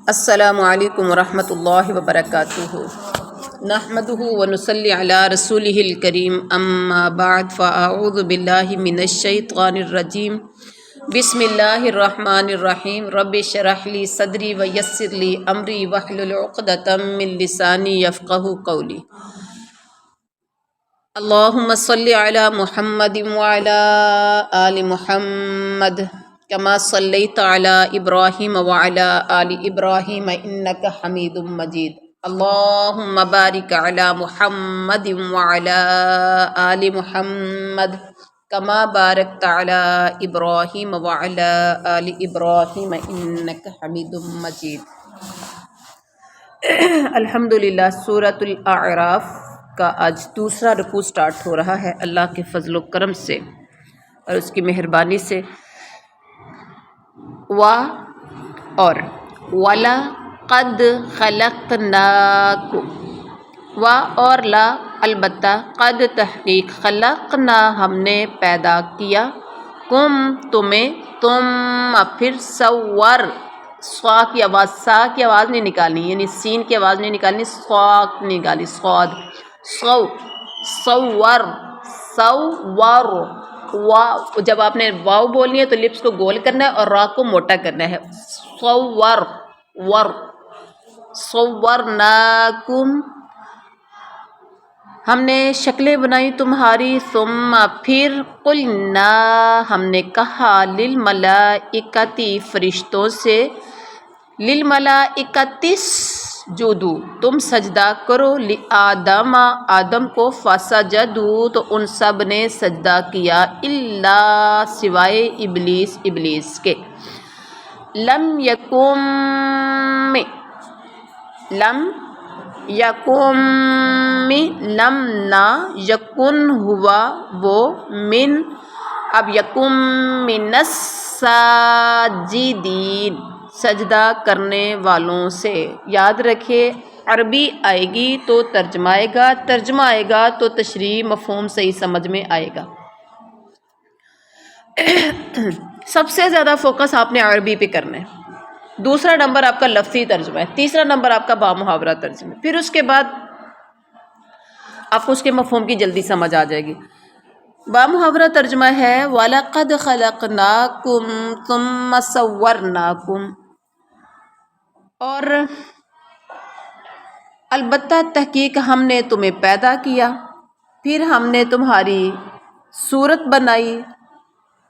السلام علیکم ورحمۃ اللہ وبرکاتہ نحمده ونصلی علی رسولہ الکریم اما بعد فاعوذ باللہ من الشیطان الرجیم بسم اللہ الرحمن الرحیم رب اشرح لی صدری ویسر لی امری واحلل عقدۃ من لسانی یفقہوا قولی اللہم صلی علی محمد وعلی آل محمد کما صلیت علی ابراہیم وعلی آل ابراہیم انک حمید مجید اللہم بارک علی محمد وعلی آل محمد کما بارکت علی ابراہیم وعلی آل ابراہیم انک حمید مجید۔ الحمدللہ سورۃ الاعراف کا آج دوسرا رکوع سٹارٹ ہو رہا ہے اللہ کے فضل و کرم سے اور اس کی مہربانی سے۔ اور وَلَقَدْ خَلَقْنَاكُمْ اور لا البتہ قد تحقیق خلقنا ہم نے پیدا کیا کم تمہیں ثم پھر سور سا کی آواز نہیں نکالنی، یعنی سین کی آواز نہیں نکالنی، سواق نکالی صاد سور جب آپ نے واو بولنی ہے تو لپس کو گول کرنا ہے اور را کو موٹا کرنا ہے۔ صورناکم ہم نے شکلیں بنائی تمہاری، ثم پھر قلنا ہم نے کہا للملائکتی فرشتوں سے، للملائکتی اسجدوا تم سجدہ کرو، لآدم آدم کو، فسجدوا تو ان سب نے سجدہ کیا، الا سوائے ابلیس کے، لم نہ یکن ہوا وہ من اب یکن من الساجدین سجدہ کرنے والوں سے۔ یاد رکھے عربی آئے گی تو ترجمہ آئے گا تو تشریح مفہوم صحیح سمجھ میں آئے گا۔ سب سے زیادہ فوکس آپ نے عربی پہ کرنا ہے، دوسرا نمبر آپ کا لفظی ترجمہ ہے، تیسرا نمبر آپ کا بامحاورہ ترجمہ ہے، پھر اس کے بعد آپ کو اس کے مفہوم کی جلدی سمجھ آ جائے گی۔ بامحاورہ ترجمہ ہے وَلَقَدْ خَلَقْنَاكُمْ ثُمَّ صَوَّرْنَاكُمْ اور البتہ تحقیق ہم نے تمہیں پیدا کیا، پھر ہم نے تمہاری صورت بنائی،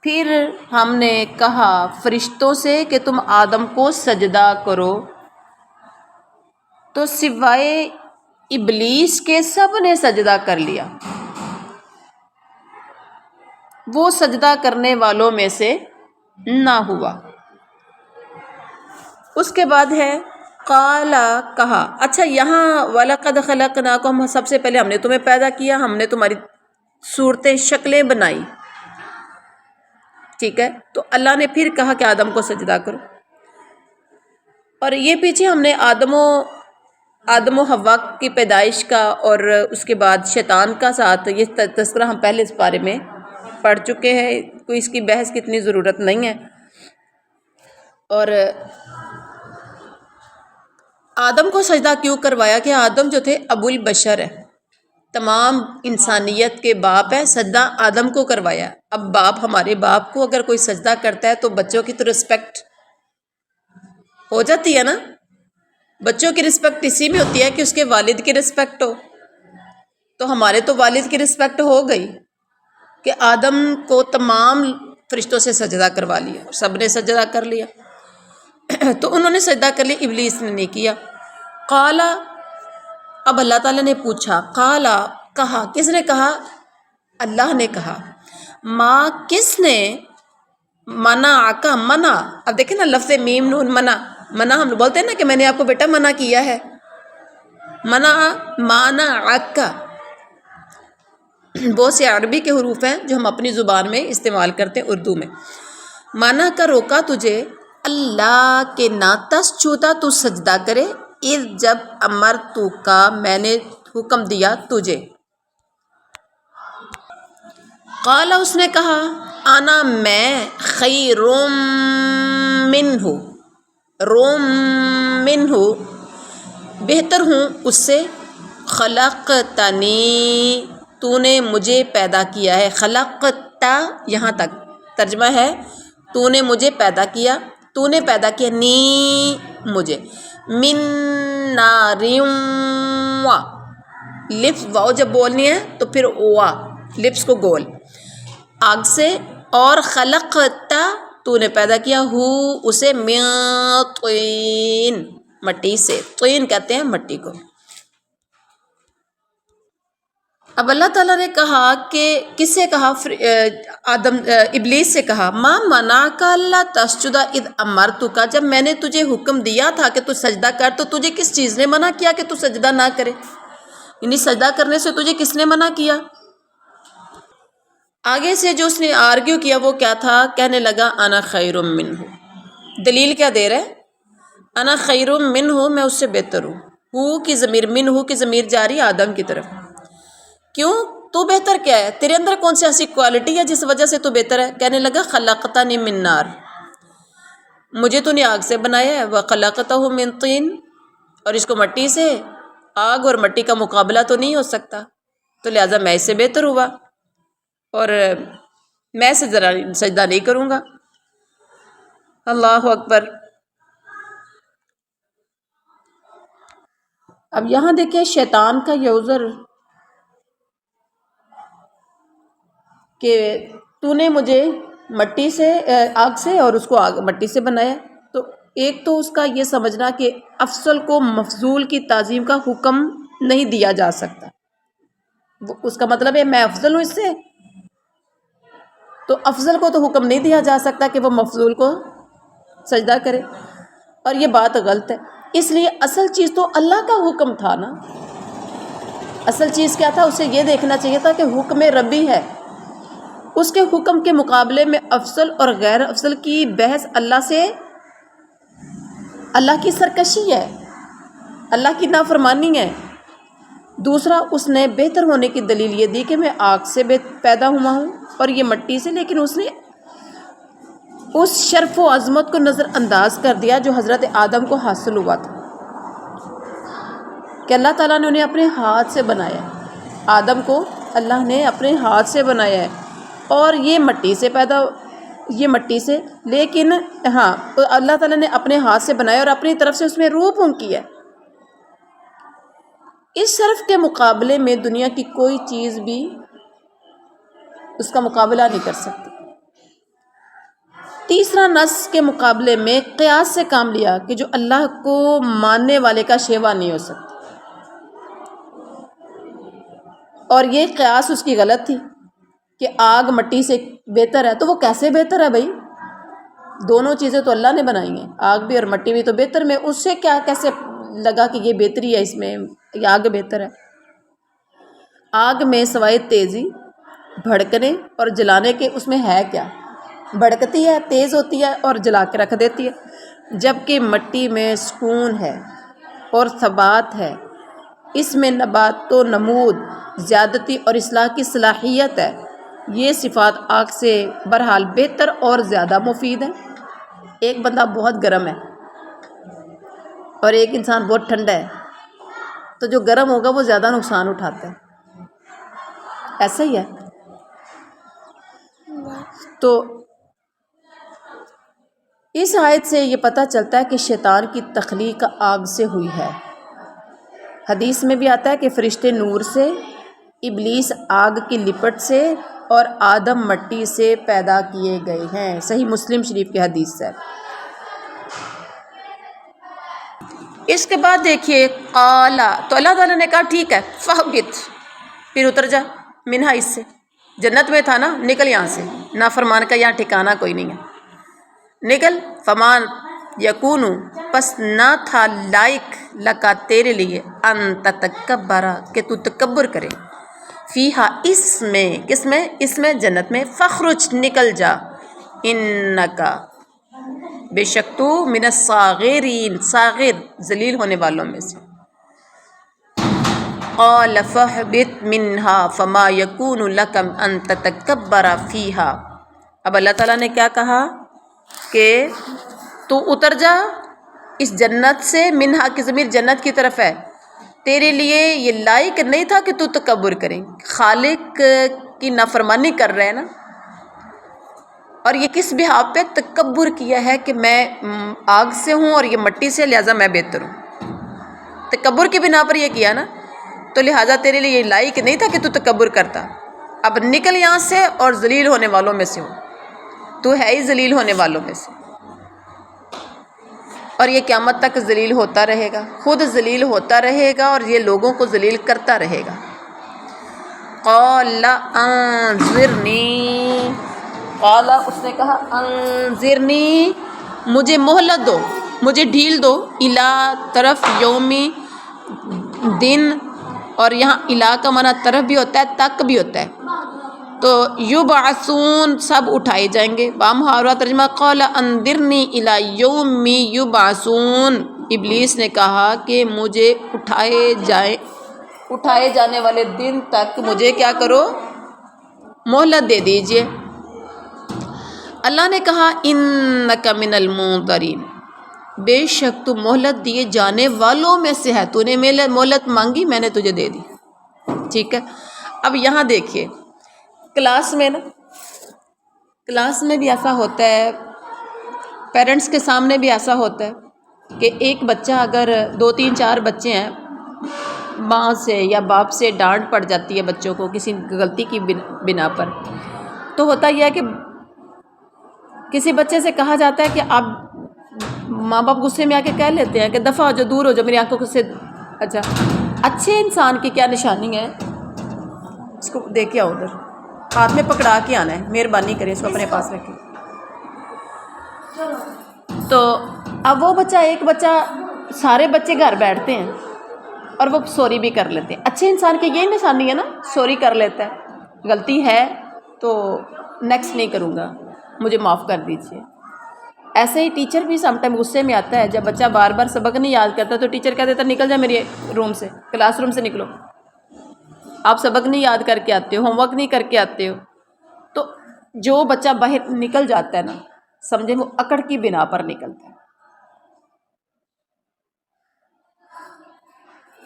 پھر ہم نے کہا فرشتوں سے کہ تم آدم کو سجدہ کرو، تو سوائے ابلیس کے سب نے سجدہ کر لیا، وہ سجدہ کرنے والوں میں سے نہ ہوا۔ اس کے بعد ہے قالا کہا۔ اچھا یہاں وَلَقَدْ خَلَقْنَاكُمْ سب سے پہلے ہم نے تمہیں پیدا کیا، ہم نے تمہاری صورتیں شکلیں بنائی، ٹھیک ہے، تو اللہ نے پھر کہا کہ آدم کو سجدہ کرو، اور یہ پیچھے ہم نے آدم و حوا کی پیدائش کا اور اس کے بعد شیطان کا ساتھ یہ تذکرہ ہم پہلے اس بارے میں پڑھ چکے ہیں، کوئی اس کی بحث کی اتنی ضرورت نہیں ہے۔ اور آدم کو سجدہ کیوں کروایا کہ آدم جو تھے ابو البشر ہے، تمام انسانیت کے باپ ہے، سجدہ آدم کو کروایا۔ اب باپ ہمارے باپ کو اگر کوئی سجدہ کرتا ہے تو بچوں کی تو رسپیکٹ ہو جاتی ہے نا، بچوں کی رسپیکٹ اسی میں ہوتی ہے کہ اس کے والد کی رسپیکٹ ہو، تو ہمارے تو والد کی رسپیکٹ ہو گئی کہ آدم کو تمام فرشتوں سے سجدہ کروا لیا، سب نے سجدہ کر لیا، تو انہوں نے سجدہ کر لیا، ابلیس نے نہیں کیا۔ قالا اب اللہ تعالیٰ نے پوچھا، قالا کہا، کس نے کہا؟ اللہ نے کہا، ماں کس نے منع کا منع، اب دیکھیں نا لفظ میم نون منع ہم بولتے ہیں نا کہ میں نے آپ کو بیٹا منع کیا ہے، منع کا بہت سے عربی کے حروف ہیں جو ہم اپنی زبان میں استعمال کرتے ہیں اردو میں۔ منع کا روکا تجھے اللہ کے نہ تسجدا تو سجدہ کرے، اذ جب امرتو کا میں نے حکم دیا تجھے، قال اس نے کہا انا میں خیر منہ روم منہ بہتر ہوں اس سے، خلقتنی تو نے مجھے پیدا کیا ہے، خلقتا یہاں تک ترجمہ ہے تو نے مجھے پیدا کیا، تو نے پیدا کیا نی مجھے، من نارم لپس واؤ جب بولنی ہے تو پھر وا لپس کو گول، آگ سے، اور خلقتا تو نے پیدا کیا ہو اسے من طین مٹی سے، طین کہتے ہیں مٹی کو۔ اب اللہ تعالیٰ نے کہا کہ کس سے کہا، ابلیس سے کہا ما منعک اللہ تسجد اذ امرتک، جب میں نے تجھے حکم دیا تھا کہ تو سجدہ کر تو تجھے کس چیز نے منع کیا کہ تو سجدہ نہ کرے، یعنی سجدہ کرنے سے تجھے کس نے منع کیا؟ آگے سے جو اس نے آرگیو کیا وہ کیا تھا، کہنے لگا انا خیر منہ، دلیل کیا دے رہا ہے، انا خیر منہ میں اس سے بہتر ہوں، ہو کی ضمیر، منہ کی ضمیر جاری آدم کی طرف، کیوں تو بہتر کیا ہے، تیرے اندر کون سی ایسی کوالٹی ہے جس وجہ سے تو بہتر ہے؟ کہنے لگا خلقتنی من نار، مجھے تو نے آگ سے بنایا ہے، وخلقتہ من طین، اور اس کو مٹی سے، آگ اور مٹی کا مقابلہ تو نہیں ہو سکتا، تو لہٰذا میں اس سے بہتر ہوا اور میں سجدہ نہیں کروں گا۔ اللہ اکبر۔ اب یہاں دیکھیں شیطان کا یہ عذر کہ تو نے مجھے مٹی سے، آگ سے، اور اس کو مٹی سے بنایا، تو ایک تو اس کا یہ سمجھنا کہ افضل کو مفضول کی تعظیم کا حکم نہیں دیا جا سکتا، اس کا مطلب ہے میں افضل ہوں اس سے، تو افضل کو تو حکم نہیں دیا جا سکتا کہ وہ مفضول کو سجدہ کرے، اور یہ بات غلط ہے، اس لیے اصل چیز تو اللہ کا حکم تھا نا، اصل چیز کیا تھا، اسے یہ دیکھنا چاہیے تھا کہ حکم ربی ہے، اس کے حکم کے مقابلے میں افضل اور غیر افضل کی بحث اللہ سے، اللہ کی سرکشی ہے، اللہ کی نافرمانی ہے۔ دوسرا اس نے بہتر ہونے کی دلیل یہ دی کہ میں آگ سے پیدا ہوا ہوں اور یہ مٹی سے، لیکن اس نے اس شرف و عظمت کو نظر انداز کر دیا جو حضرت آدم کو حاصل ہوا تھا کہ اللہ تعالیٰ نے انہیں اپنے ہاتھ سے بنایا، آدم کو اللہ نے اپنے ہاتھ سے بنایا ہے، اور یہ مٹی سے لیکن ہاں اللہ تعالیٰ نے اپنے ہاتھ سے بنایا اور اپنی طرف سے اس میں روح پھونکی ہے۔ اس شرف کے مقابلے میں دنیا کی کوئی چیز بھی اس کا مقابلہ نہیں کر سکتی۔ تیسرا نص کے مقابلے میں قیاس سے کام لیا کہ جو اللہ کو ماننے والے کا شیوا نہیں ہو سکتا، اور یہ قیاس اس کی غلط تھی کہ آگ مٹی سے بہتر ہے، تو وہ کیسے بہتر ہے بھائی، دونوں چیزیں تو اللہ نے بنائی ہیں، آگ بھی اور مٹی بھی، تو بہتر میں اس سے کیا کیسے لگا کہ یہ بہتری ہے، اس میں یہ آگ بہتر ہے؟ آگ میں سوائے تیزی، بھڑکنے اور جلانے کے اس میں ہے کیا؟ بھڑکتی ہے، تیز ہوتی ہے اور جلا کے رکھ دیتی ہے، جبکہ مٹی میں سکون ہے اور ثبات ہے، اس میں نبات و نمود، زیادتی اور اصلاح کی صلاحیت ہے، یہ صفات آگ سے بہرحال بہتر اور زیادہ مفید ہیں۔ ایک بندہ بہت گرم ہے اور ایک انسان بہت ٹھنڈا ہے، تو جو گرم ہوگا وہ زیادہ نقصان اٹھاتا ہے، ایسا ہی ہے۔ تو اس آیت سے یہ پتہ چلتا ہے کہ شیطان کی تخلیق آگ سے ہوئی ہے۔ حدیث میں بھی آتا ہے کہ فرشتے نور سے، ابلیس آگ کی لپٹ سے اور آدم مٹی سے پیدا کیے گئے ہیں، صحیح مسلم شریف کی حدیث ہے۔ اس کے بعد دیکھیے قالا، تو اللہ تعالیٰ نے کہا ٹھیک ہے فہبت، پھر اتر جا منہا، اس سے جنت میں تھا نا، نکل یہاں سے، نافرمان کا یہاں ٹھکانہ کوئی نہیں ہے، نکل، فمان یکونو، پس نہ تھا لائق لکا تیرے لیے، ان تتکبرا، کہ تو تکبر کرے، فیہا، اس میں، کس میں؟ اس میں جنت میں، فخرج، نکل جا، انکا، بے شک تو، من الصاغرین، صاغر ذلیل ہونے والوں میں سے، قال فاہبط منہا فما یکون لک ان تتکبر فیہا۔ اب اللہ تعالیٰ نے کیا کہا کہ تو اتر جا اس جنت سے، منہا کی ضمیر جنت کی طرف ہے، تیرے لیے یہ لائق نہیں تھا کہ تو تکبر کریں. خالق کی نافرمانی کر رہے ہیں نا، اور یہ کس بحاف پہ تکبر کیا ہے کہ میں آگ سے ہوں اور یہ مٹی سے، لہٰذا میں بہتر ہوں. تکبر کی بنا پر یہ کیا نا، تو لہٰذا تیرے لیے یہ لائق نہیں تھا کہ تو تکبر کرتا. اب نکل یہاں سے اور ذلیل ہونے والوں میں سے ہو، تو ہے ہی ذلیل ہونے والوں میں سے، اور یہ قیامت تک ذلیل ہوتا رہے گا، خود ذلیل ہوتا رہے گا اور یہ لوگوں کو ذلیل کرتا رہے گا. قال انظرنی، قال اس نے کہا انظرنی، مجھے مہلت دو، مجھے ڈھیل دو، الا طرف یومی دن، اور یہاں الا کا معنی طرف بھی ہوتا ہے، تک بھی ہوتا ہے. تو یبعثون، سب اٹھائے جائیں گے. بامحاورہ ترجمہ قال انذرنی الی یوم یبعثون، ابلیس نے کہا کہ مجھے اٹھائے جانے والے دن تک مجھے کیا کرو، مہلت دے دیجئے. اللہ نے کہا انک من المنظرین، بے شک تو مہلت دیے جانے والوں میں سے ہے. تو نے مہلت مانگی، میں نے تجھے دے دی. ٹھیک ہے. اب یہاں دیکھیے کلاس میں نا، کلاس میں بھی ایسا ہوتا ہے، پیرنٹس کے سامنے بھی ایسا ہوتا ہے کہ ایک بچہ، اگر 2 3 4 بچے ہیں، ماں سے یا باپ سے ڈانٹ پڑ جاتی ہے بچوں کو کسی غلطی کی بنا پر، تو ہوتا یہ ہے کہ کسی بچے سے کہا جاتا ہے کہ آپ، ماں باپ غصے میں آ کے کہہ لیتے ہیں کہ دفع ہو جاؤ، دور ہو جاؤ میری آنکھوں سے. اچھا، اچھے انسان کی کیا نشانی ہے؟ اس کو دیکھ آؤ، ادھر ہاتھ میں پکڑا کے آنا ہے، مہربانی کریں اس کو اپنے پاس رکھیں. تو اب وہ بچہ، ایک بچہ، سارے بچے گھر بیٹھتے ہیں اور وہ سوری بھی کر لیتے ہیں. اچھے انسان کی یہی نشانی ہے نا، سوری کر لیتا ہے، غلطی ہے تو نیکسٹ نہیں کروں گا، مجھے معاف کر دیجیے. ایسے ہی ٹیچر بھی سم ٹائم غصے میں آتا ہے، جب بچہ بار بار سبق نہیں یاد کرتا تو ٹیچر کہہ دیتا نکل جا میرے روم سے، کلاس روم سے نکلو، آپ سبق نہیں یاد کر کے آتے ہو، ہوم ورک نہیں کر کے آتے ہو. تو جو بچہ باہر نکل جاتا ہے نا، سمجھیں وہ اکڑ کی بنا پر نکلتا ہے.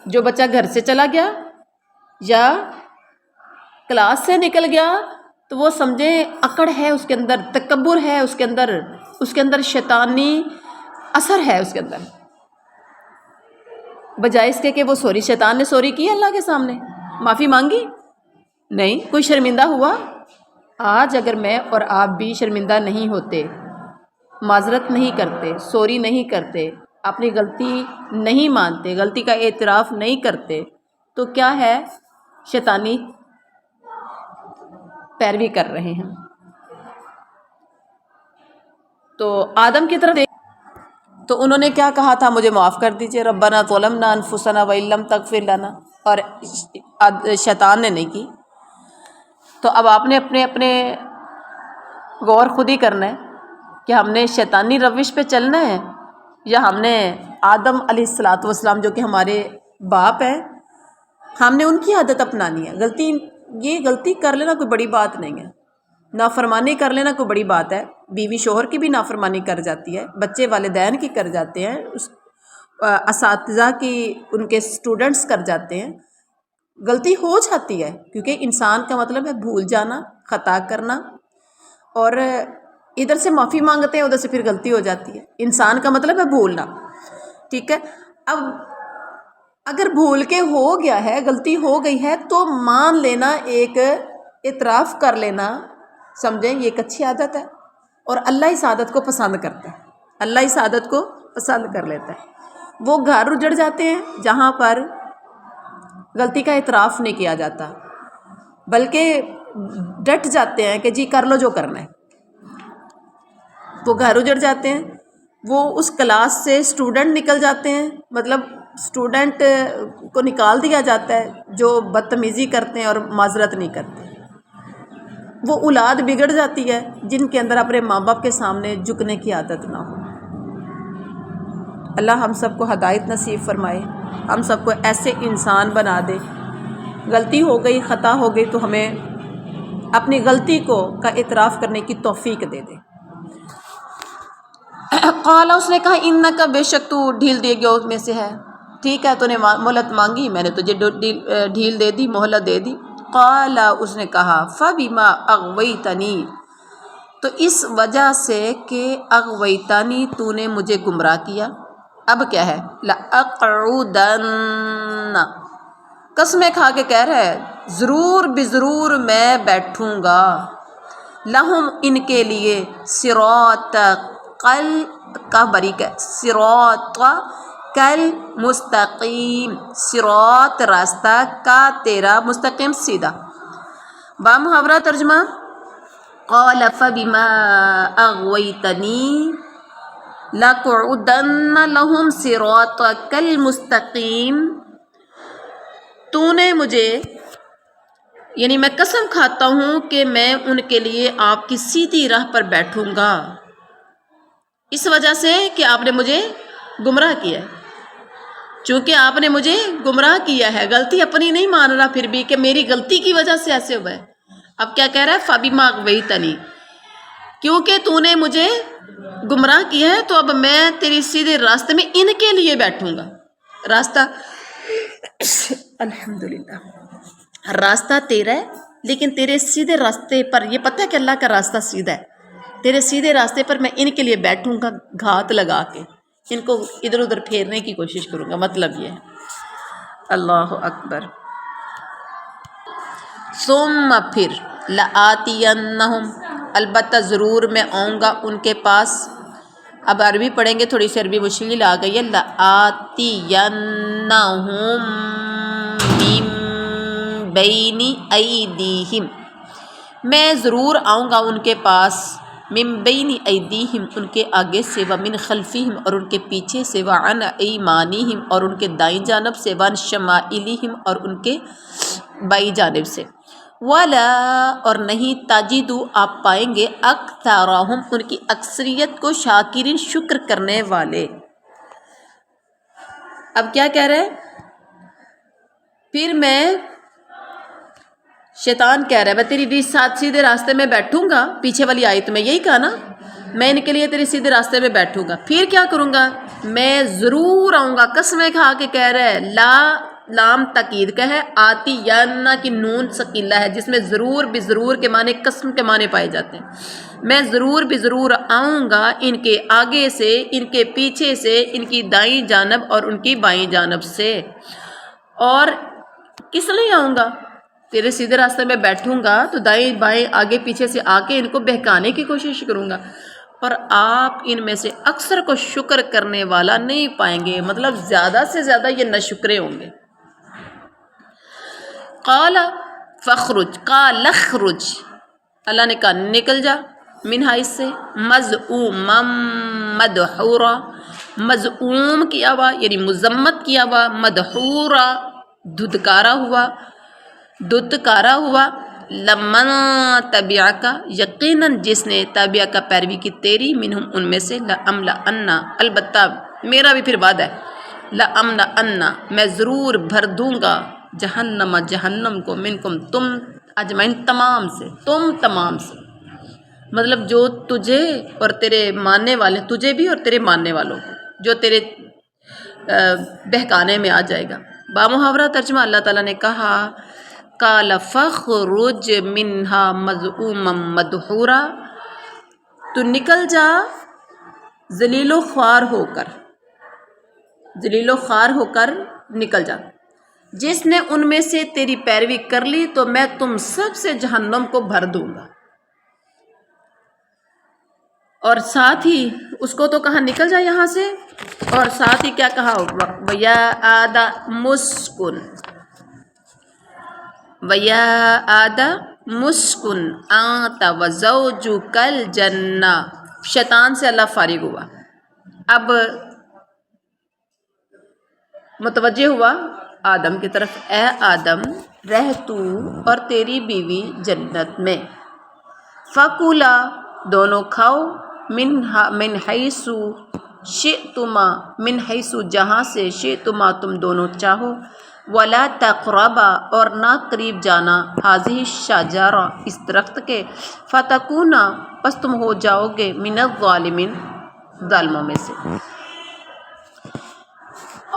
جو بچہ گھر سے چلا گیا یا کلاس سے نکل گیا تو وہ سمجھیں اکڑ ہے اس کے اندر، تکبر ہے اس کے اندر شیطانی اثر ہے اس کے اندر، بجائے اس کے کہ وہ سوری، شیطان نے سوری کی اللہ کے سامنے، معافی مانگی نہیں، کوئی شرمندہ ہوا. آج اگر میں اور آپ بھی شرمندہ نہیں ہوتے، معذرت نہیں کرتے، سوری نہیں کرتے، اپنی غلطی نہیں مانتے، غلطی کا اعتراف نہیں کرتے، تو کیا ہے، شیطانی پیروی کر رہے ہیں. تو آدم کی طرف تو انہوں نے کیا کہا تھا، مجھے معاف کر دیجئے، ربنا ظلمنا انفسنا وان لم تغفر لنا، اور شیطان نے نہیں کی. تو اب آپ نے اپنے غور خود ہی کرنا ہے کہ ہم نے شیطانی روش پہ چلنا ہے یا ہم نے آدم علیہ السلام جو کہ ہمارے باپ ہیں، ہم نے ان کی عادت اپنانی ہے. غلطی کر لینا کوئی بڑی بات نہیں ہے، نافرمانی کر لینا کوئی بڑی بات ہے. بیوی شوہر کی بھی نافرمانی کر جاتی ہے، بچے والدین کی کر جاتے ہیں، اساتذہ کی، ان کے اسٹوڈنٹس کر جاتے ہیں. غلطی ہو جاتی ہے، کیونکہ انسان کا مطلب ہے بھول جانا، خطا کرنا، اور ادھر سے معافی مانگتے ہیں ادھر سے پھر غلطی ہو جاتی ہے. انسان کا مطلب ہے بھولنا. ٹھیک ہے. اب اگر بھول کے ہو گیا ہے، غلطی ہو گئی ہے، تو مان لینا، ایک اعتراف کر لینا، سمجھیں یہ ایک اچھی عادت ہے، اور اللہ اس عادت کو پسند کرتا ہے، اللہ اس عادت کو پسند کر لیتا ہے. وہ گھر اجڑ جاتے ہیں جہاں پر غلطی کا اعتراف نہیں کیا جاتا، بلکہ ڈٹ جاتے ہیں کہ جی کر لو جو کرنا ہے. وہ گھر اجڑ جاتے ہیں، وہ اس کلاس سے اسٹوڈنٹ نکل جاتے ہیں، مطلب اسٹوڈنٹ کو نکال دیا جاتا ہے جو بدتمیزی کرتے ہیں اور معذرت نہیں کرتے. وہ اولاد بگڑ جاتی ہے جن کے اندر اپنے ماں باپ کے سامنے جھکنے کی عادت نہ ہو. اللہ ہم سب کو ہدایت نصیب فرمائے، ہم سب کو ایسے انسان بنا دے. غلطی ہو گئی، خطا ہو گئی تو ہمیں اپنی غلطی کا اعتراف کرنے کی توفیق دے دے. قالا اس نے کہا انک بے شک تو ڈھیل دیے گیا میں سے ہے، ٹھیک ہے تو نے مہلت مانگی، میں نے تجھے ڈھیل دے دی، مہلت دے دی۔ قالا اس نے کہا فبما اغویتنی، تو اس وجہ سے کہ اغویتنی تو نے مجھے گمراہ کیا، اب کیا ہے لأقعدن، قسمیں کھا کے کہہ رہا ہے ضرور بضرور میں بیٹھوں گا، لہم ان کے لیے صراط کل کا بریک ہے، صراط کل مستقیم، صراط راستہ کا تیرا، مستقیم سیدھا۔ با محاورہ ترجمہ قال فبما اغویتنی لأقعدن لہم صراطک المستقیم، تو نے مجھے، یعنی میں قسم کھاتا ہوں کہ میں ان کے لیے آپ کی سیدھی راہ پر بیٹھوں گا، اس وجہ سے کہ آپ نے مجھے گمراہ کیا ہے، چونکہ آپ نے مجھے گمراہ کیا ہے، غلطی اپنی نہیں مان رہا پھر بھی کہ میری غلطی کی وجہ سے ایسے ہوا ہے۔ اب کیا کہہ رہا ہے فبما اغویتنی، کیونکہ تو نے مجھے گمراہ کیا ہے تو اب میں تیری سیدھے راستے میں ان کے لیے بیٹھوں گا، راستہ الحمدللہ راستہ تیرا ہے، لیکن تیرے سیدھے راستے پر یہ پتہ ہے کہ اللہ کا راستہ سیدھا ہے، تیرے سیدھے راستے پر میں ان کے لیے بیٹھوں گا گھات لگا کے، ان کو ادھر ادھر پھیرنے کی کوشش کروں گا، مطلب یہ ہے۔ اللہ اکبر۔ ثم پھر لآتینہم، البتہ ضرور میں آؤں گا ان کے پاس، اب عربی پڑھیں گے، تھوڑی سی عربی مشکل آ گئی ہے، لآتینہم من بین ایدیہم، میں ضرور آؤں گا ان کے پاس، من بین ایدیہم ان کے آگے سے، ومن خلفہم اور ان کے پیچھے سے، وعن ایمانہم اور ان کے دائیں جانب سے، وعن شمائلہم اور ان کے بائیں جانب سے، ولا اور نہیں، تجدو آپ پائیں گے، اکثرہم ان کی اکثریت کو، شاکرین شکر کرنے والے۔ اب کیا کہہ رہے ہیں پھر میں، شیطان کہہ رہا ہے میں تیری ساتھ سیدھے راستے میں بیٹھوں گا، پیچھے والی آیت میں یہی کہا نا، میں ان کے لیے تیرے سیدھے راستے میں بیٹھوں گا، پھر کیا کروں گا، میں ضرور آؤں گا، قسمیں کھا کے کہہ رہا ہے، لا لام تاکید کا ہے، آتی یانا کی نون ثقیلہ ہے، جس میں ضرور بضرور کے معنی قسم کے معنی پائے جاتے ہیں، میں ضرور بضرور آؤں گا ان کے آگے سے، ان کے پیچھے سے، ان کی دائیں جانب اور ان کی بائیں جانب سے، اور کس لیے آؤں گا، تیرے سیدھے راستے میں بیٹھوں گا تو دائیں بائیں آگے پیچھے سے آ کے ان کو بہکانے کی کوشش کروں گا، اور آپ ان میں سے اکثر کو شکر کرنے والا نہیں پائیں گے، مطلب زیادہ سے زیادہ یہ ناشکرے ہوں گے۔ قال فخرج، قال اخرج، اللہ نے کہا نکل جا، منہا اس سے، مذعوما مدحورا، مذعوم کیا ہوا یعنی مذمت کیا ہوا، مدحورا دھتکارا ہوا، لمن تبعک یقیناً جس نے تابعہ کا پیروی کی تیری، منہم ان میں سے، لأملأن البتہ میرا بھی پھر وعدہ ہے، لأملأن میں ضرور بھر دوں گا، جہنم جہنم کو، منکم تم اجمعین تمام سے، تم تمام سے، مطلب جو تجھے اور تیرے ماننے والے، تجھے بھی اور تیرے ماننے والوں کو، جو تیرے بہکانے میں آ جائے گا۔ با محاورہ ترجمہ اللہ تعالیٰ نے کہا قال فخرج منہا مذعوما مدحورا، تو نکل جا ذلیل و خوار ہو کر، ذلیل و خوار ہو کر نکل جا، جس نے ان میں سے تیری پیروی کر لی تو میں تم سب سے جہنم کو بھر دوں گا، اور ساتھ ہی اس کو تو کہا نکل جا یہاں سے، اور ساتھ ہی کیا کہا، وَيَا آدَمُ اسْكُنْ، وَيَا آدَمُ اسْكُنْ أَنْتَ وَزَوْجُكَ الْجَنَّةَ، شیطان سے اللہ فارغ ہوا، اب متوجہ ہوا آدم کی طرف، اے آدم رہ تو اور تیری بیوی جنت میں، فَكُلَا دونوں کھاؤ، من حیث شئتما، من حیث جہاں سے، شئتما تم دونوں چاہو، ولا تقربا اور نہ قریب جانا، ہذہ الشجرہ اس درخت کے، فتکونا پس تم ہو جاؤ گے، من الظالمین ظالموں میں سے۔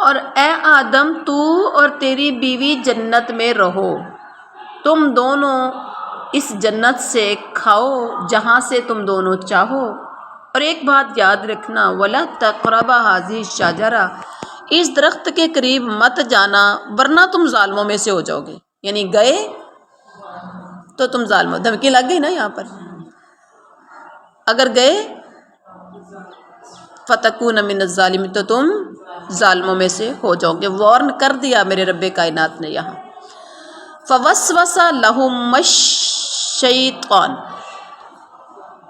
اور اے آدم تو اور تیری بیوی جنت میں رہو، تم دونوں اس جنت سے کھاؤ جہاں سے تم دونوں چاہو، اور ایک بات یاد رکھنا وَلَا تَقْرَبَا هَٰذِهِ الشَّجَرَةَ، اس درخت کے قریب مت جانا ورنہ تم ظالموں میں سے ہو جاؤ گے۔ یعنی گئے تو تم ظالموں، دھمکی لگ گئی نا یہاں پر، اگر گئے فَتَكُونَ مِنَ الظَّالِمِينَ تو تم ظالموں میں سے ہو جاؤ گے، وارن کر دیا میرے رب کائنات نے یہاں۔ فَوَسْوَسَ لَهُمَا الشَّيْطَانُ،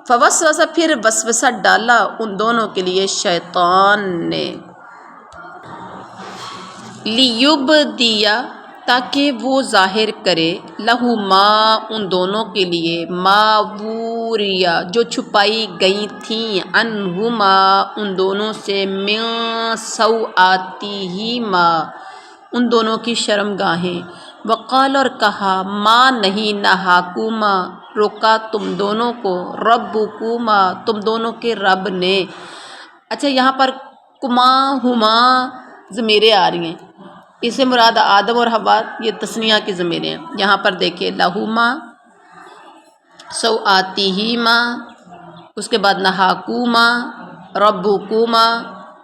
فوسوسہ پھر وسوسہ ڈالا ان دونوں کے لیے شیطان نے، لیبدیا تاکہ وہ ظاہر کرے، لہما ان دونوں کے لیے، ما وریا جو چھپائی گئی تھیں، عنہما ان دونوں سے، من سوآتیہما ان دونوں کی شرمگاہیں، وقال اور کہا، ما نہیں نہاکما روکا تم دونوں کو، ربکما تم دونوں کے رب نے۔ اچھا یہاں پر کما ہما ضمیریں آ رہی ہیں، اس سے مراد آدم اور حوا یہ تثنیہ کی ضمیریں ہیں۔ یہاں پر دیکھیں لہما، سوآتیہما، اس کے بعد نہاکما، ربکما،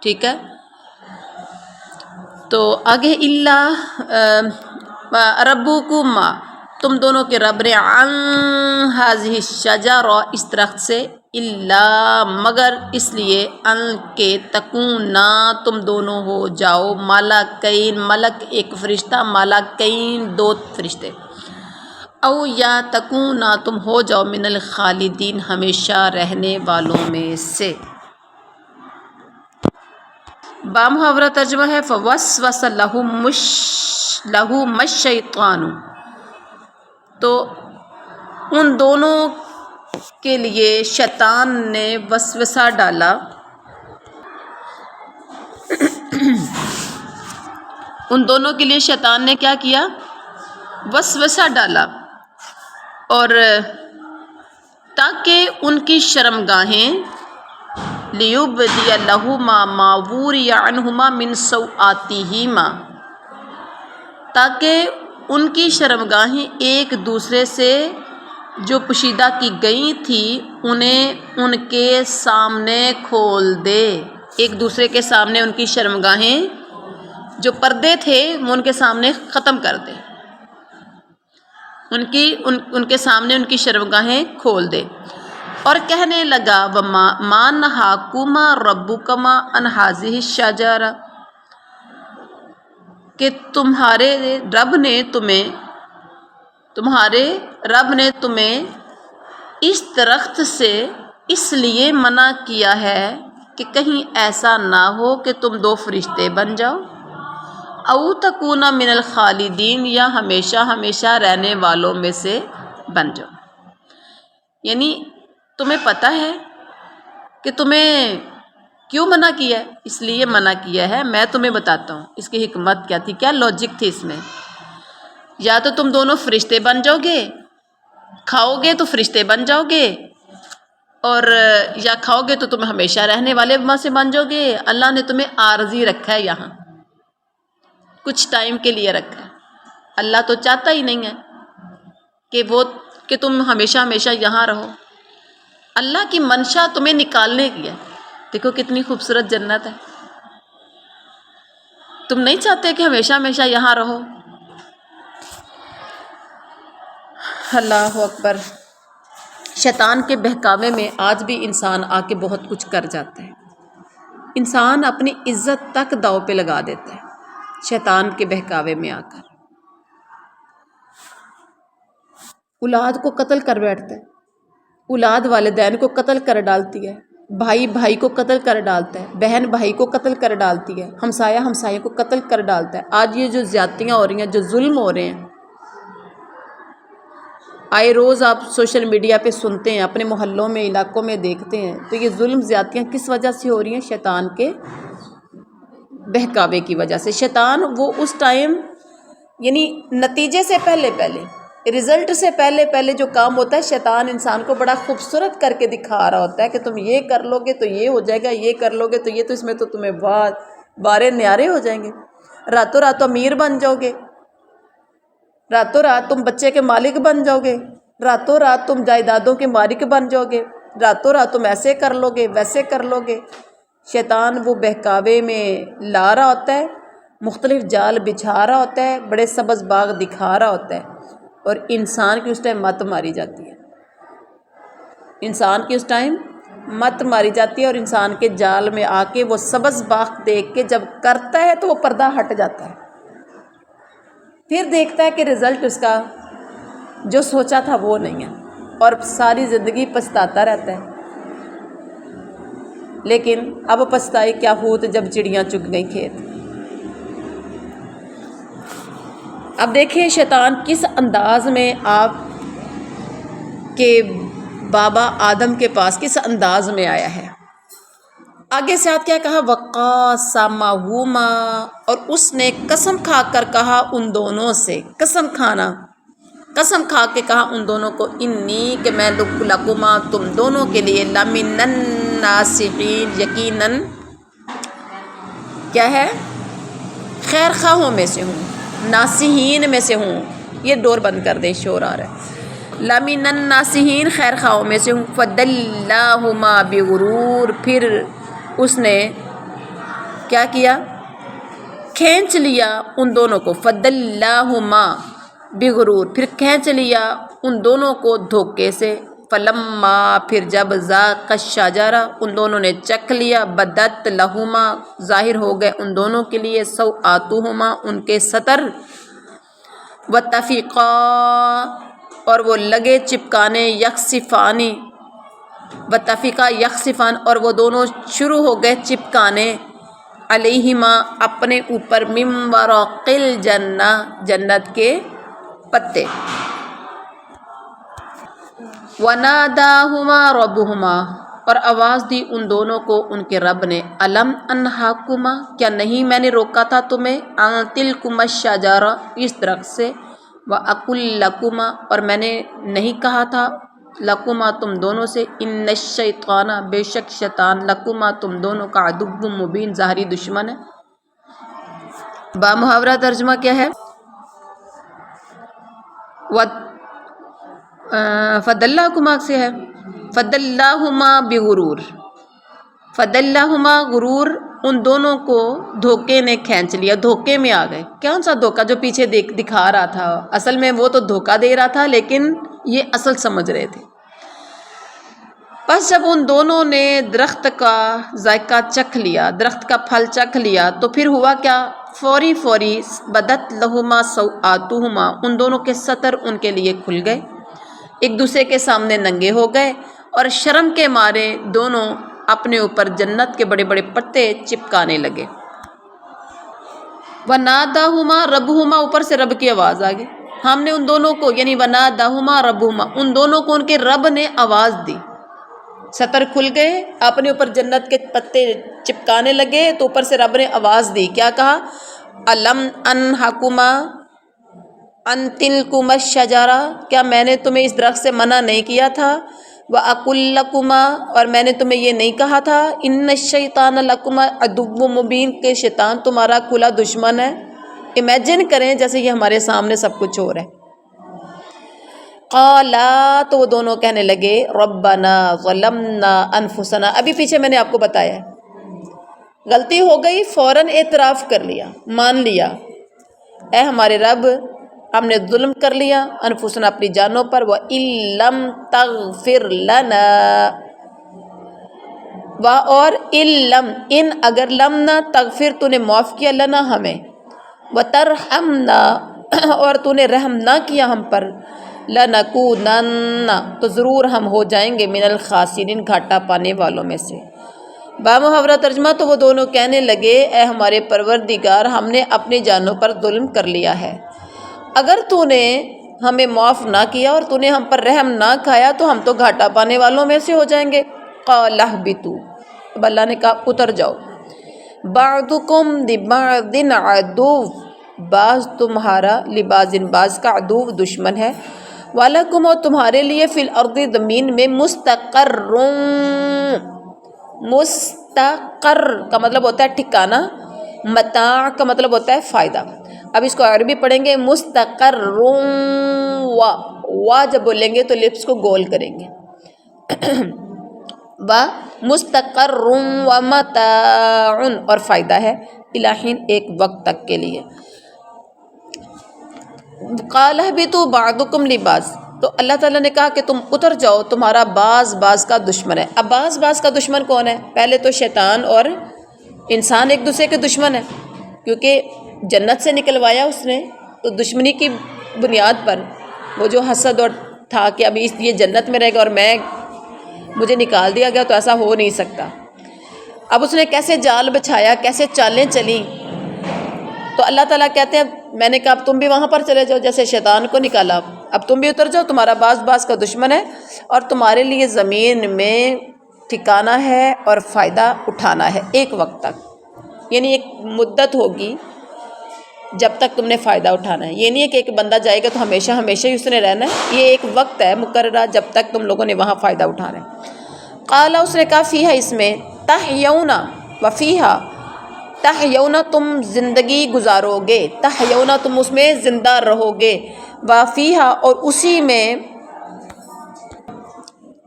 ٹھیک ہے۔ تو آگے ربکما تم دونوں کے رب نے، عن ہذہ الشجرہ اس درخت سے، الا مگر اس لیے، ان کے تکونا تم دونوں ہو جاؤ، ملکین ملک ایک فرشتہ، ملکین دو فرشتے، او یا تکونا تم ہو جاؤ، من الخالدین ہمیشہ رہنے والوں میں سے۔ بامحاورہ ترجمہ ہے فوسوس لہما الشیطان، تو ان دونوں کے لیے شیطان نے وسوسہ ڈالا، ان دونوں کے لیے شیطان نے کیا کیا؟ وسوسہ ڈالا، اور تاکہ ان کی شرمگاہیں، لیبدی لہما ما وری عنہما من سوآتیہما تاکہ ان کی شرمگاہیں ایک دوسرے سے جو پوشیدہ کی گئی تھی انہیں ان کے سامنے کھول دے، ایک دوسرے کے سامنے ان کی شرمگاہیں جو پردے تھے وہ ان کے سامنے ختم کر دے، ان کے سامنے ان کی شرمگاہیں کھول دے۔ اور کہنے لگا ما نہاکما ربکما عن ہذہ الشجرہ، کہ تمہارے رب نے تمہیں اس درخت سے اس لیے منع کیا ہے کہ کہیں ایسا نہ ہو کہ تم دو فرشتے بن جاؤ، او تکونا من الخالدین یا ہمیشہ ہمیشہ رہنے والوں میں سے بن جاؤ۔ یعنی تمہیں پتہ ہے کہ تمہیں کیوں منع کیا ہے، اس لیے منع کیا ہے، میں تمہیں بتاتا ہوں اس کی حکمت کیا تھی، کیا لاجک تھی اس میں۔ یا تو تم دونوں فرشتے بن جاؤ گے، کھاؤ گے تو فرشتے بن جاؤ گے، اور یا کھاؤ گے تو تم ہمیشہ رہنے والے وہاں سے بن جاؤ گے۔ اللہ نے تمہیں عارضی رکھا ہے، یہاں کچھ ٹائم کے لیے رکھا ہے۔ اللہ تو چاہتا ہی نہیں ہے کہ تم ہمیشہ ہمیشہ یہاں رہو، اللہ کی منشا تمہیں نکالنے کی ہے۔ دیکھو کتنی خوبصورت جنت ہے، تم نہیں چاہتے کہ ہمیشہ ہمیشہ یہاں رہو۔ اللہ اکبر۔ شیطان کے بہکاوے میں آج بھی انسان آ کے بہت کچھ کر جاتا ہے، انسان اپنی عزت تک داؤ پہ لگا دیتا ہے شیطان کے بہکاوے میں آ کر، اولاد کو قتل کر بیٹھتا ہے، اولاد والدین کو قتل کر ڈالتی ہے، بھائی بھائی کو قتل کر ڈالتا ہے، بہن بھائی کو قتل کر ڈالتی ہے، ہمسایہ ہمسایہ کو قتل کر ڈالتا ہے۔ آج یہ جو زیادتیاں ہو رہی ہیں، جو ظلم ہو رہے ہیں، آئے روز آپ سوشل میڈیا پہ سنتے ہیں، اپنے محلوں میں علاقوں میں دیکھتے ہیں، تو یہ ظلم زیادتیاں کس وجہ سے ہو رہی ہیں؟ شیطان کے بہکاوے کی وجہ سے۔ شیطان وہ اس ٹائم یعنی نتیجے سے پہلے رزلٹ سے پہلے پہلے جو کام ہوتا ہے شیطان انسان کو بڑا خوبصورت کر کے دکھا رہا ہوتا ہے کہ تم یہ کر لو گے تو یہ ہو جائے گا، یہ کر لو گے تو یہ، تو اس میں تو تمہیں بارے نیارے ہو جائیں گے، راتوں رات امیر بن جاؤ گے، راتوں رات تم بچے کے مالک بن جاؤ گے، راتوں رات تم جائیدادوں کے مالک بن جاؤ گے، راتوں رات تم ایسے کر لو گے، ویسے کر لو گے۔ شیطان وہ بہکاوے میں لا رہا ہوتا ہے، مختلف جال بچھا رہا ہوتا ہے، بڑے سبز باغ دکھا رہا ہوتا ہے، اور انسان کی اس ٹائم مت ماری جاتی ہے، انسان کی اس ٹائم مت ماری جاتی ہے، اور انسان کے جال میں آ کے وہ سبز باغ دیکھ کے جب کرتا ہے تو وہ پردہ ہٹ جاتا ہے، پھر دیکھتا ہے کہ رزلٹ اس کا جو سوچا تھا وہ نہیں ہے، اور ساری زندگی پچھتاتا رہتا ہے۔ لیکن اب پچھتائی کیا ہوت جب چڑیاں چگ گئیں کھیت۔ اب دیکھیں شیطان کس انداز میں آپ کے بابا آدم کے پاس کس انداز میں آیا ہے۔ آگے سے کیا کہا، وَقَاسَمَهُمَا، اور اس نے قسم کھا کر کہا ان دونوں سے، قسم کھانا، قسم کھا کے کہا ان دونوں کو، انی، کہ میں لکما، تم دونوں کے لیے، لَمِنَ النَّاصِحِينَ، یقیناً کیا ہے، خیر خواہوں میں سے ہوں، ناصحین میں سے ہوں، یہ ڈور بند کر دیں شور آ رہا ہے، لَمِنَ النَّاصِحِينَ، خیر خواہوں میں سے ہوں، فَدَلَّاهُمَا بِغُرُورٍ، پھر اس نے کیا کیا، کھینچ لیا ان دونوں کو، فَدَلَّاهُمَا بِغُرُورٍ، پھر کھینچ لیا ان دونوں کو دھوکے سے، فَلَمَّا، پھر جب ذَاقَا الشَّجَرَةَ، ان دونوں نے چکھ لیا، بَدَتْ لَهُمَا، ظاہر ہو گئے ان دونوں کے لیے، سَوْآتُهُمَا، ان کے ستر، وَطَفِقَا، اور وہ لگے چپکانے، یخصفان، وَطَفِقَا یخصفان، اور وہ دونوں شروع ہو گئے چپکانے، علیہما، اپنے اوپر، من ورق الجنہ، جنت کے پتے، وَنَادَاهُمَا رَبُّهُمَا، اور آواز دی ان دونوں کو ان کے رب نے، أَلَمْ أَنْهَاكُمَا، کیا نہیں میں نے روکا تھا تمہیں، عَنْ تِلْكُمَا الشَّجَرَةِ، اس درخت سے، وَأَقُلْ لَكُمَا، اور میں نے نہیں کہا تھا، لَكُمَا، تم دونوں سے، إِنَّ الشَّيْطَانَ، بے شک شیطان، لَكُمَا، تم دونوں کا، عَدُوٌّ مُبِينٌ، ظاہری دشمن ہے۔ با محاورہ ترجمہ کیا ہے، فَدَلَّاكُمَا سے ہے، فَدَلَّاهُمَا بِغُرُورٍ، فَدَلَّاهُمَا غرور، ان دونوں کو دھوکے نے کھینچ لیا، دھوکے میں آ گئے، کون سا دھوکا جو پیچھے دکھا رہا تھا، اصل میں وہ تو دھوکا دے رہا تھا لیکن یہ اصل سمجھ رہے تھے۔ پس جب ان دونوں نے درخت کا ذائقہ چکھ لیا، درخت کا پھل چکھ لیا، تو پھر ہوا کیا، فوری بدت لہما سوآتہما، ان دونوں کے ستر ان کے لیے کھل گئے، ایک دوسرے کے سامنے ننگے ہو گئے، اور شرم کے مارے دونوں اپنے اوپر جنت کے بڑے بڑے پتے چپکانے لگے۔ وَنَادَاهُمَا رَبُّهُمَا، اوپر سے رب کی آواز آ گئی، ہم نے ان دونوں کو، یعنی وَنَادَاهُمَا رَبُّهُمَا، ان دونوں کو ان کے رب نے آواز دی، ستر کھل گئے، اپنے اوپر جنت کے پتے چپکانے لگے، تو اوپر سے رب نے آواز دی، کیا کہا، أَلَمْ أَنْهَكُمَا عَنْ تِلْكُمَا الشَّجَرَةِ، کیا میں نے تمہیں اس درخت سے منع نہیں کیا تھا، وَأَقُلْ لَكُمَا، اور میں نے تمہیں یہ نہیں کہا تھا، إِنَّ الشَّيْطَانَ لَكُمَا عَدُوٌّ مُبِينٌ، کہ شیطان تمہارا کھلا دشمن ہے۔ امیجن کریں جیسے یہ ہمارے سامنے سب کچھ ہو رہا ہے۔ قالا، تو وہ دونوں کہنے لگے، ربنا ظلمنا انفسنا، ابھی پیچھے میں نے آپ کو بتایا ہے، غلطی ہو گئی، فوراً اعتراف کر لیا، مان لیا، اے ہمارے رب، ہم نے ظلم کر لیا، انفسنا، اپنی جانوں پر، وَإِن لَمْ تَغْفِرْ لَنَا، اور ان اگر لم نہ تغفر، تو نے معاف کیا، لنا ہمیں، وَتَرْحَمْنَا، اور تو نے رحم نہ کیا ہم پر، لَنَكُونَنَّ، تو ضرور ہم ہو جائیں گے، من الخاسرین، گھاٹا پانے والوں میں سے۔ با محاورہ ترجمہ، تو وہ دونوں کہنے لگے، اے ہمارے پروردگار، ہم نے اپنی جانوں پر ظلم کر لیا ہے، اگر تو نے ہمیں معاف نہ کیا اور تو نے ہم پر رحم نہ کھایا تو ہم تو گھاٹا پانے والوں میں سے ہو جائیں گے۔ قَالَ اهْبِطُوا، اب اللہ نے کہا اتر جاؤ، بَعْضُكُمْ لِبَعْضٍ عَدُوٌّ، بعض تمہارا لباس بعض کا عدو دشمن ہے، وَلَكُمْ اور تمہارے لیے فی الارض زمین میں مستقر، مستقر کا مطلب ہوتا ہے ٹھکانہ، متاع کا مطلب ہوتا ہے فائدہ۔ اب اس کو عربی پڑھیں گے مستقر، وا جب بولیں گے تو لپس کو گول کریں گے، و مستقر و متاع اور فائدہ ہے، الی حین ایک وقت تک کے لیے۔ قال اہبطوا بعضکم لبعض، تو اللہ تعالیٰ نے کہا کہ تم اتر جاؤ، تمہارا بعض کا دشمن ہے۔ اب بعض کا دشمن کون ہے؟ پہلے تو شیطان اور انسان ایک دوسرے کے دشمن ہیں، کیونکہ جنت سے نکلوایا اس نے، تو دشمنی کی بنیاد پر وہ جو حسد اور تھا کہ ابھی یہ جنت میں رہے گا اور مجھے نکال دیا گیا، تو ایسا ہو نہیں سکتا۔ اب اس نے کیسے جال بچھایا، کیسے چالیں چلیں، تو اللہ تعالیٰ کہتے ہیں میں نے کہا اب تم بھی وہاں پر چلے جاؤ، جیسے شیطان کو نکالا، اب تم بھی اتر جاؤ، تمہارا بعض کا دشمن ہے، اور تمہارے لیے زمین میں ٹھکانہ ہے اور فائدہ اٹھانا ہے ایک وقت تک، یعنی ایک مدت ہوگی جب تک تم نے فائدہ اٹھانا ہے۔ یہ نہیں ہے کہ ایک بندہ جائے گا تو ہمیشہ ہی اس نے رہنا ہے، یہ ایک وقت ہے مقررہ جب تک تم لوگوں نے وہاں فائدہ اٹھانا ہے۔ قال اس نے کہا فیہا اس میں، تحیون وفیہا، تحیون تم زندگی گزارو گے، تحیون تم اس میں زندہ رہو گے، وفیہا اور اسی میں،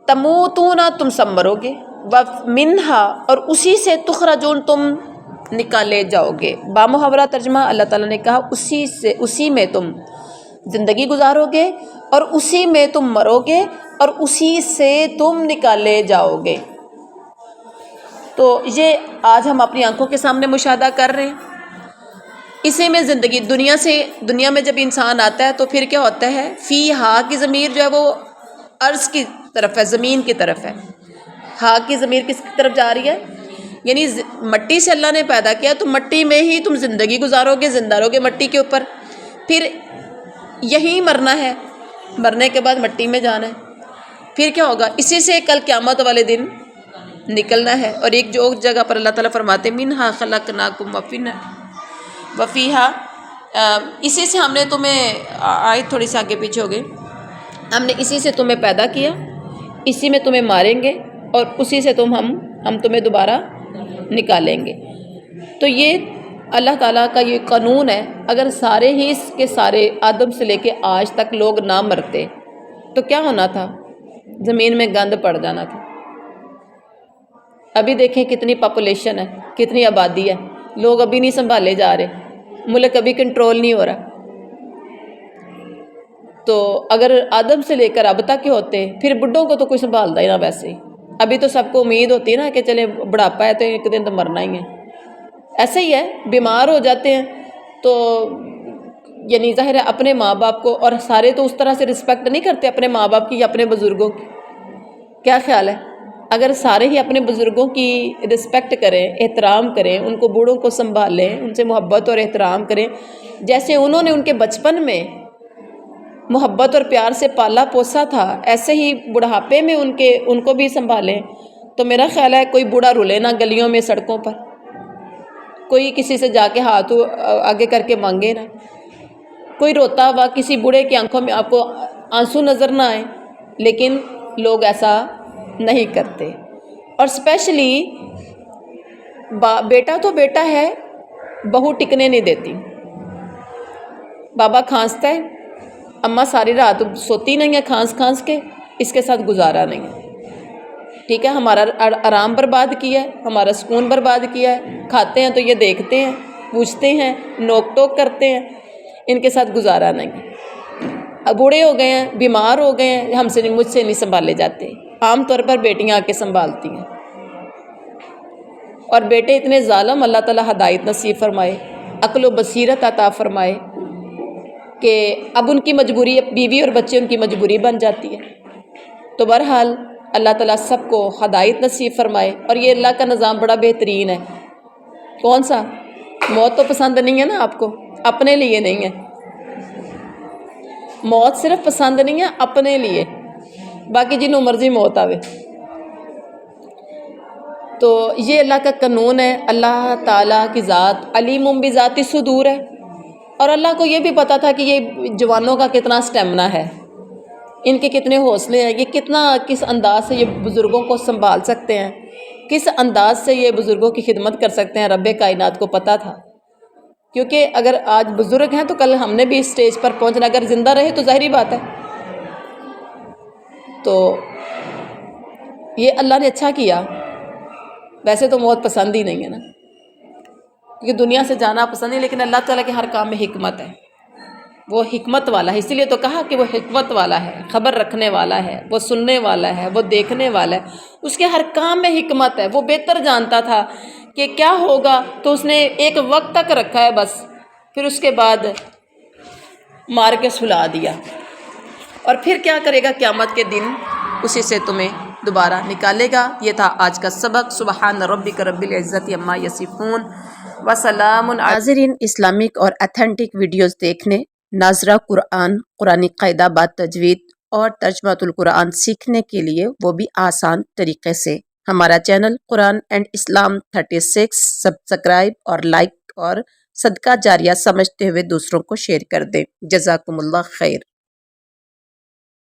تموتون تم سب مرو گے، ومنہا اور اسی سے تخرجون تم نکالے جاؤ گے۔ بامحاورہ ترجمہ اللہ تعالیٰ نے کہا اسی میں تم زندگی گزارو گے اور اسی میں تم مرو گے اور اسی سے تم نکالے جاؤ گے۔ تو یہ آج ہم اپنی آنکھوں کے سامنے مشاہدہ کر رہے ہیں، اسی میں زندگی، دنیا میں جب انسان آتا ہے تو پھر کیا ہوتا ہے، فی ہا کی ضمیر جو ہے وہ ارض کی طرف ہے، زمین کی طرف ہے، ہا کی ضمیر کس کی طرف جا رہی ہے، یعنی مٹی سے اللہ نے پیدا کیا تو مٹی میں ہی تم زندگی گزارو گے، زندہ رہو گے مٹی کے اوپر، پھر یہیں مرنا ہے، مرنے کے بعد مٹی میں جانا ہے، پھر کیا ہوگا، اسی سے کل قیامت والے دن نکلنا ہے۔ اور ایک جو جگہ پر اللہ تعالیٰ فرماتے منہا خلقناکم وفیہا، اسی سے ہم نے تمہیں، آیت تھوڑی سی آگے پیچھے ہو گئی، ہم نے اسی سے تمہیں پیدا کیا، اسی میں تمہیں ماریں گے اور اسی سے ہم تمہیں دوبارہ نکالیں گے۔ تو یہ اللہ تعالیٰ کا یہ قانون ہے، اگر سارے ہی اس کے سارے آدم سے لے کے آج تک لوگ نہ مرتے تو کیا ہونا تھا، زمین میں گند پڑ جانا تھا۔ ابھی دیکھیں کتنی پاپولیشن ہے، کتنی آبادی ہے، لوگ ابھی نہیں سنبھالے جا رہے، ملک ابھی کنٹرول نہیں ہو رہا۔ تو اگر آدم سے لے کر اب تک کے ہوتے، پھر بڈھوں کو تو کوئی سنبھالتا ہی نہ، ویسے ہی ابھی تو سب کو امید ہوتی ہے نا کہ چلیں بڑھاپا ہے تو ایک دن تو مرنا ہی ہے، ایسے ہی ہے، بیمار ہو جاتے ہیں تو یعنی ظاہر ہے اپنے ماں باپ کو، اور سارے تو اس طرح سے رسپیکٹ نہیں کرتے اپنے ماں باپ کی یا اپنے بزرگوں کی، کیا خیال ہے اگر سارے ہی اپنے بزرگوں کی رسپیکٹ کریں، احترام کریں، ان کو بوڑھوں کو سنبھالیں، ان سے محبت اور احترام کریں، جیسے انہوں نے ان کے بچپن میں محبت اور پیار سے پالا پوسا تھا، ایسے ہی بڑھاپے میں ان کو بھی سنبھالیں، تو میرا خیال ہے کوئی بوڑھا رولے نہ گلیوں میں، سڑکوں پر، کوئی کسی سے جا کے ہاتھ آگے کر کے مانگے نہ، کوئی روتا ہوا کسی بوڑھے کی آنکھوں میں آپ کو آنسو نظر نہ آئے، لیکن لوگ ایسا نہیں کرتے۔ اور اسپیشلی بیٹا تو بیٹا ہے، بہو ٹکنے نہیں دیتی، بابا کھانستا ہے، اماں ساری رات سوتی نہیں ہے کھانس کے، اس کے ساتھ گزارا نہیں ہے، ٹھیک ہے، ہمارا آرام برباد کیا ہے، ہمارا سکون برباد کیا ہے، کھاتے ہیں تو یہ دیکھتے ہیں، پوچھتے ہیں، نوک ٹوک کرتے ہیں، ان کے ساتھ گزارا نہیں ہے۔ اب بوڑھے ہو گئے ہیں، بیمار ہو گئے ہیں، مجھ سے نہیں سنبھالے جاتے، عام طور پر بیٹیاں آ کے سنبھالتی ہیں، اور بیٹے اتنے ظالم، اللہ تعالیٰ ہدایت نصیب فرمائے، عقل و بصیرت عطا فرمائے کہ اب ان کی مجبوری، بیوی اور بچے ان کی مجبوری بن جاتی ہے۔ تو بہرحال اللہ تعالیٰ سب کو ہدایت نصیب فرمائے، اور یہ اللہ کا نظام بڑا بہترین ہے۔ کون سا؟ موت تو پسند نہیں ہے نا آپ کو، اپنے لیے نہیں ہے، موت صرف پسند نہیں ہے اپنے لیے، باقی جنہوں مرضی موت آوے۔ تو یہ اللہ کا قانون ہے، اللہ تعالیٰ کی ذات علیم بذات الصدور ہے، اور اللہ کو یہ بھی پتا تھا کہ یہ جوانوں کا کتنا اسٹیمنا ہے، ان کے کتنے حوصلے ہیں، یہ کس انداز سے یہ بزرگوں کو سنبھال سکتے ہیں، کس انداز سے یہ بزرگوں کی خدمت کر سکتے ہیں، رب کائنات کو پتہ تھا۔ کیونکہ اگر آج بزرگ ہیں تو کل ہم نے بھی اس سٹیج پر پہنچنا، اگر زندہ رہے تو ظاہری بات ہے۔ تو یہ اللہ نے اچھا کیا، ویسے تو موت پسند ہی نہیں ہے نا، کیونکہ دنیا سے جانا پسند نہیں، لیکن اللہ تعالیٰ کے ہر کام میں حکمت ہے، وہ حکمت والا ہے، اسی لیے تو کہا کہ وہ حکمت والا ہے، خبر رکھنے والا ہے، وہ سننے والا ہے، وہ دیکھنے والا ہے، اس کے ہر کام میں حکمت ہے۔ وہ بہتر جانتا تھا کہ کیا ہوگا، تو اس نے ایک وقت تک رکھا ہے بس، پھر اس کے بعد مار کے سلا دیا، اور پھر کیا کرے گا قیامت کے دن، اسی سے تمہیں دوبارہ نکالے گا۔ یہ تھا آج کا سبق۔ سبحان ربک رب العزت عما یصفون وسلام۔ ناظرین، اسلامک اور اتھینٹک ویڈیوز دیکھنے، ناظرہ قرآن، قرآنی قاعدہ بات تجوید اور ترجمہ القرآن سیکھنے کے لیے، وہ بھی آسان طریقے سے، ہمارا channel Quran and Islam 36 subscribe اور لائک اور صدقہ جاریہ سمجھتے ہوئے دوسروں کو شیئر کر دیں۔ جزاکم اللہ خیر۔